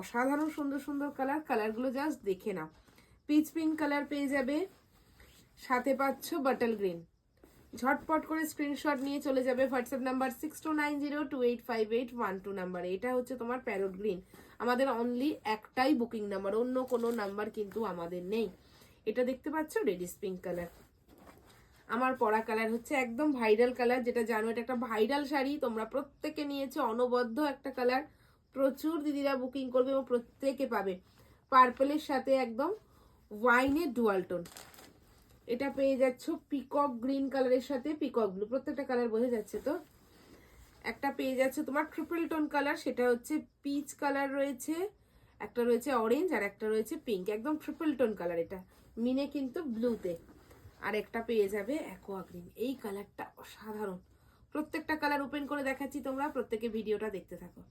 অসাধারণ সুন্দর সুন্দর কালার, কালারগুলো জাস্ট দেখে নাও। পিচ পিঙ্ক কালার পেয়ে যাবে, সাথে পাচ্ছ বাটল গ্রিন। ঝটপট করে স্ক্রিনশট নিয়ে চলে যাবে হোয়াটসঅ্যাপ নাম্বার 6290285812 নাম্বারে। এটা হচ্ছে তোমার প্যারট গ্রিন। আমাদের অনলি একটাই বুকিং নাম্বার, অন্য কোনো নাম্বার কিন্তু আমাদের নেই। এটা দেখতে পাচ্ছ রেডিশ পিঙ্ক কালার। আমার পরা কালার হচ্ছে একদম ভাইরাল কালার, যেটা জানো এটা একটা ভাইরাল শাড়ি, তোমরা প্রত্যেকে নিয়েছো, অনবদ্য একটা কালার। প্রচুর দিদিরা বুকিং করবে এবং প্রত্যেকে পাবে। পার্পলের সাথে একদম ওয়াইনের ডুয়াল টোন। এটা পেয়ে যাচ্ছ পিকক গ্রিন কালারের সাথে পিকক ব্লু, প্রত্যেকটা কালার বোঝা যাচ্ছে তো। একটা পেয়ে যাচ্ছে তোমার ট্রিপল টোন কালার, সেটা হচ্ছে পিচ কালার রয়েছে, একটা রয়েছে অরেঞ্জ আর একটা রয়েছে পিঙ্ক, একদম ট্রিপল টোন কালার। এটা মিনে কিন্তু ব্লুতে। আর একটা পেয়ে যাবে অ্যাকোয়া গ্রিন। এই কালারটা অসাধারণ। প্রত্যেকটা কালার ওপেন করে দেখাচ্ছি, তোমরা প্রত্যেকে ভিডিওটা দেখতে থাকো।